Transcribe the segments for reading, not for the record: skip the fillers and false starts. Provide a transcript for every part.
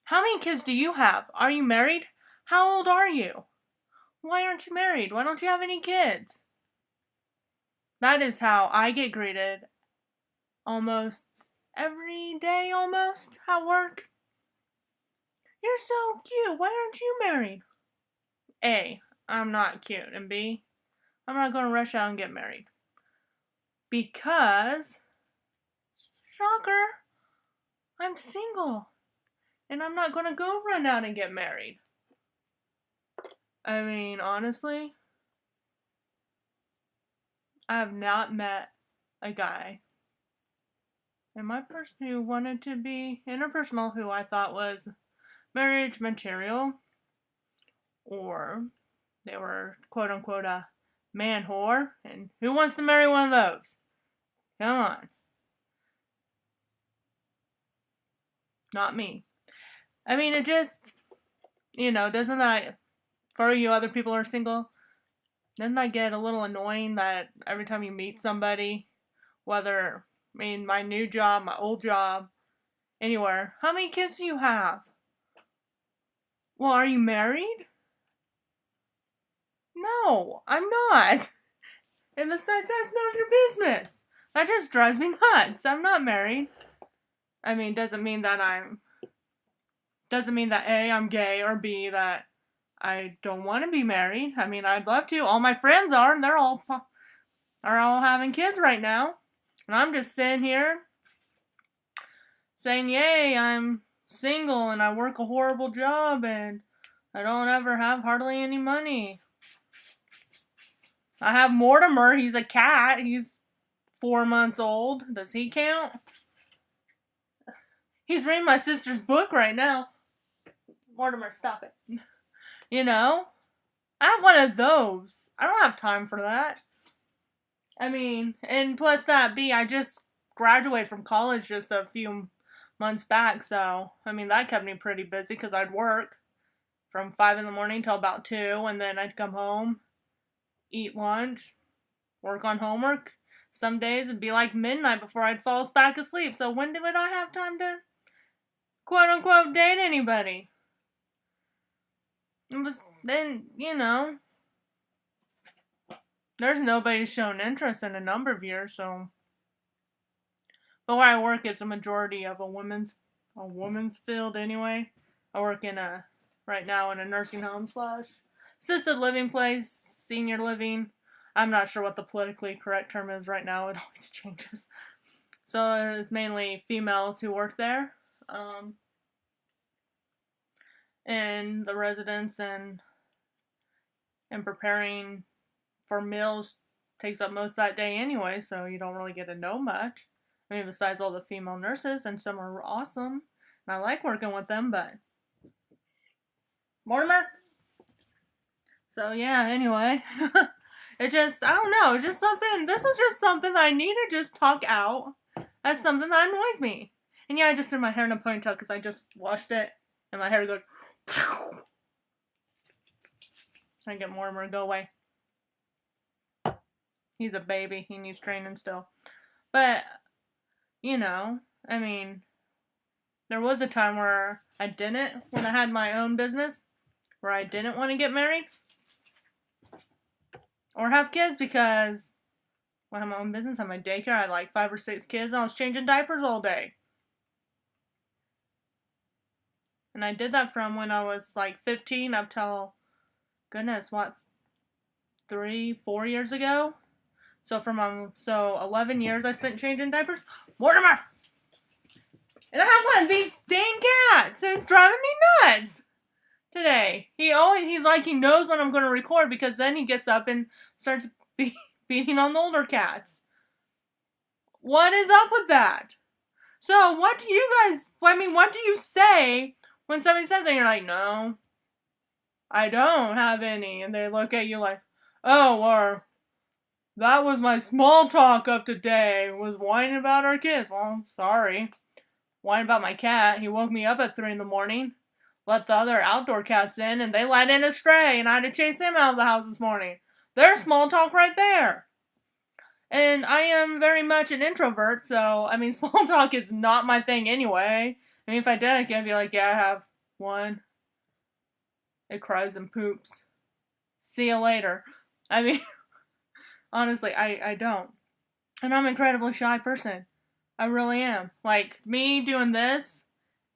How many kids do you have? Are you married? How old are you? Why aren't you married? Why don't you have any kids? That is how I get greeted almost every day, almost, at work. You're so cute. Why aren't you married? A, I'm not cute. And B, I'm not going to rush out and get married. Because, shocker, I'm single. And I'm not going to go run out and get married. I mean, honestly, I have not met a guy in my person who wanted to be interpersonal who I thought was marriage material, or they were quote unquote a man whore. And who wants to marry one of those? Come on. Not me. I mean, it just, doesn't that, for you other people who are single, doesn't that get a little annoying that every time you meet somebody, whether, my new job, my old job, anywhere, how many kids do you have? Well, are you married? No, I'm not. And besides, that's none of your business. That just drives me nuts. I'm not married. I mean, doesn't mean that A, I'm gay, or B, that I don't want to be married. I mean, I'd love to. All my friends are, and they're all having kids right now. And I'm just sitting here saying, yay, I'm single and I work a horrible job and I don't ever have hardly any money. I have Mortimer. He's a cat. He's 4 months old. Does he count? He's reading my sister's book right now. Mortimer, stop it. I have one of those. I don't have time for that. I mean, and plus that B, I just graduated from college just a few months back, so, that kept me pretty busy because I'd work from 5 in the morning till about 2, and then I'd come home, eat lunch, work on homework. Some days it'd be like midnight before I'd fall back asleep, so when would I have time to quote-unquote date anybody? It was, then, there's nobody who's shown interest in a number of years, so. But where I work is a majority of a woman's field anyway. I work right now in a nursing home / assisted living place, senior living. I'm not sure what the politically correct term is right now. It always changes. So it's mainly females who work there. And the residents and preparing for meals takes up most of that day anyway, so you don't really get to know much. Besides all the female nurses, and some are awesome, and I like working with them, but Mortimer? So yeah, anyway. I don't know, it's just something, this is just something that I need to just talk out as something that annoys me. And yeah, I just did my hair in a ponytail because I just washed it, and my hair goes I get Mortimer to go away. He's a baby. He needs training still. But, there was a time where when I had my own business, where I didn't want to get married or have kids because when I had my own business, I had my daycare, I had like 5 or 6 kids, and I was changing diapers all day. And I did that from when I was like 15 up till, 3-4 years ago? So 11 years I spent changing diapers. Mortimer! And I have one of these dang cats, and it's driving me nuts today. He knows when I'm going to record, because then he gets up and starts beating on the older cats. What is up with that? So what do you say when somebody says that? You're like, no, I don't have any. And they look at you like, oh, or that was my small talk of today, was whining about our kids. Well, sorry. Whining about my cat. He woke me up at 3 in the morning, let the other outdoor cats in, and they let in a stray, and I had to chase them out of the house this morning. There's small talk right there. And I am very much an introvert, so, small talk is not my thing anyway. If I did, I'd be like, yeah, I have one. It cries and poops. See you later. I mean, honestly, I don't. And I'm an incredibly shy person. I really am. Like, me doing this,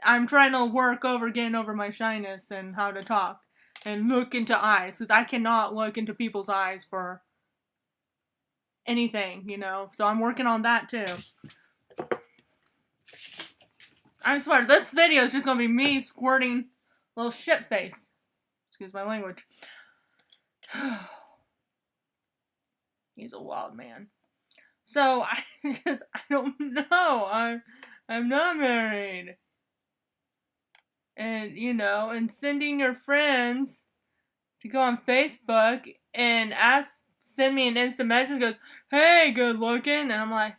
I'm trying to work over getting over my shyness and how to talk and look into eyes, because I cannot look into people's eyes for anything, you know? So I'm working on that too. I swear, this video is just gonna be me squirting little shit face. Excuse my language. He's a wild man. So I don't know. I'm not married. And, you know, and sending your friends to go on Facebook and send me an instant message that goes, hey, good looking. And I'm like,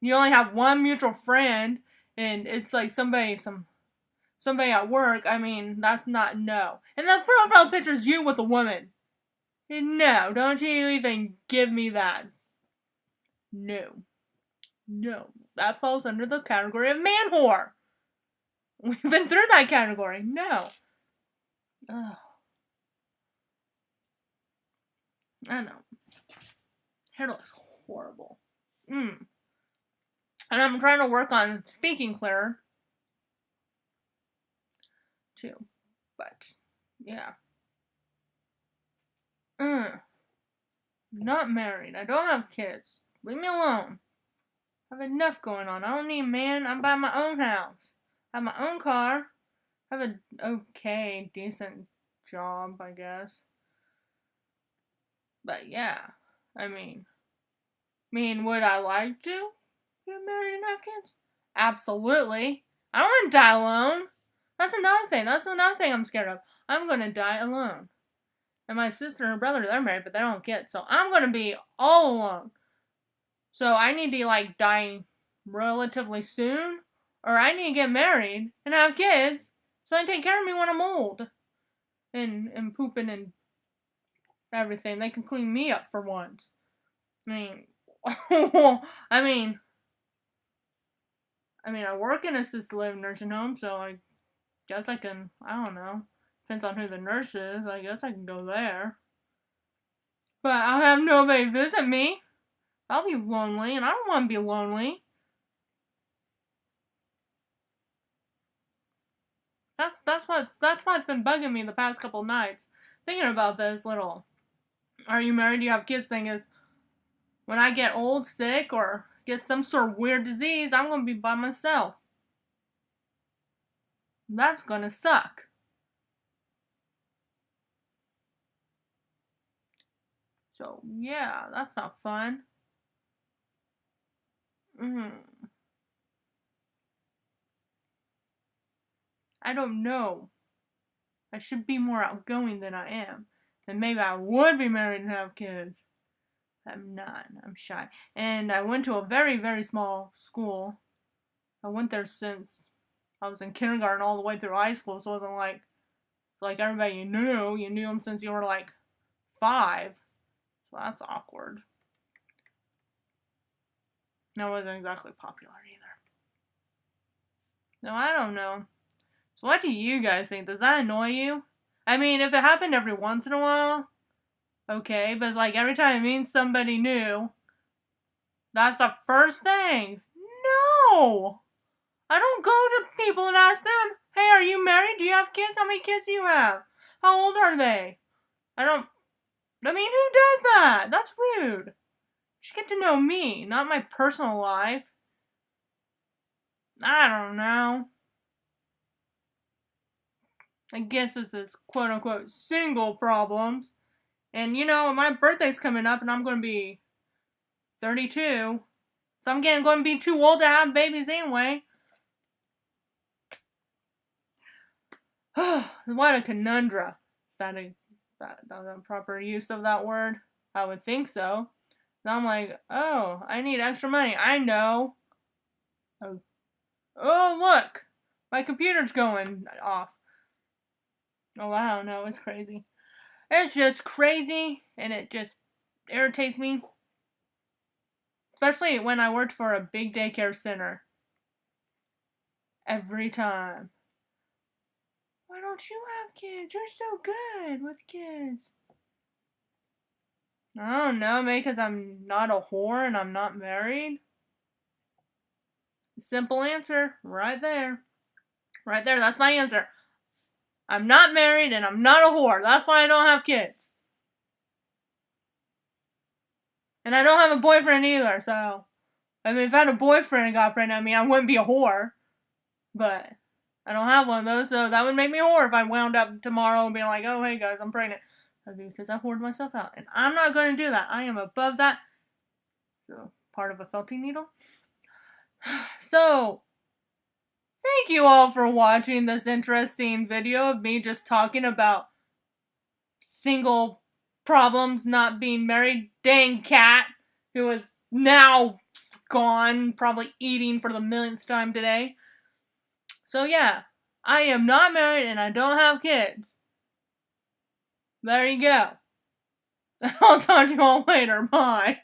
you only have one mutual friend, and it's like somebody at work. I mean, that's not no. And the profile picture is you with a woman. No, don't you even give me that. No. That falls under the category of man whore. We've been through that category. No. Ugh. I know. Hair looks horrible. And I'm trying to work on speaking clearer. Too. But, yeah. Not married. I don't have kids. Leave me alone. I have enough going on. I don't need a man. I'm buying my own house. I have my own car. I have an okay, decent job, I guess. But yeah, I mean, would I like to get married and have kids? Absolutely. I don't want to die alone. That's another thing I'm scared of. I'm going to die alone. And my sister and brother, they're married, but they don't get. So I'm going to be all alone. So I need to, like, die relatively soon. Or I need to get married and have kids so they take care of me when I'm old. And pooping and everything. They can clean me up for once. I work in assisted living nursing home, so I guess I can, I don't know. Depends on who the nurse is. I guess I can go there. But I'll have nobody visit me. I'll be lonely, and I don't want to be lonely. That's what's been bugging me the past couple of nights. Thinking about this little, are you married, do you have kids thing is, when I get old, sick, or get some sort of weird disease, I'm going to be by myself. That's going to suck. So, yeah, that's not fun. I don't know. I should be more outgoing than I am. Then maybe I would be married and have kids. I'm not. I'm shy. And I went to a very, very small school. I went there since I was in kindergarten all the way through high school, so it wasn't like everybody you knew them since you were like 5. So that's awkward. That wasn't exactly popular either. No, I don't know. So what do you guys think? Does that annoy you? I mean, if it happened every once in a while, okay, but it's like every time it means somebody new, that's the first thing. No! I don't go to people and ask them, hey, are you married? Do you have kids? How many kids do you have? How old are they? Who does that? That's rude. You should get to know me, not my personal life. I don't know. I guess this is quote-unquote single problems. And, my birthday's coming up and I'm going to be 32. So I'm going to be too old to have babies anyway. What a conundrum. Is that a proper use of that word? I would think so. And I'm like, oh, I need extra money. I know. Oh, look. My computer's going off. Oh, I don't know. It's crazy. It's just crazy, and it just irritates me. Especially when I worked for a big daycare center. Every time. Why don't you have kids? You're so good with kids. I don't know, maybe because I'm not a whore and I'm not married. Simple answer, right there. Right there, that's my answer. I'm not married and I'm not a whore. That's why I don't have kids. And I don't have a boyfriend either, so... I mean, if I had a boyfriend and got pregnant, I mean, I wouldn't be a whore. But I don't have one of those, so that would make me a whore if I wound up tomorrow and being like, oh, hey guys, I'm pregnant. That'd be because I whored myself out. And I'm not going to do that. I am above that. So, part of a felting needle. So, thank you all for watching this interesting video of me just talking about single problems, not being married. Dang cat, who is now gone, probably eating for the millionth time today. So yeah, I am not married and I don't have kids. There you go. I'll talk to you all later. Bye.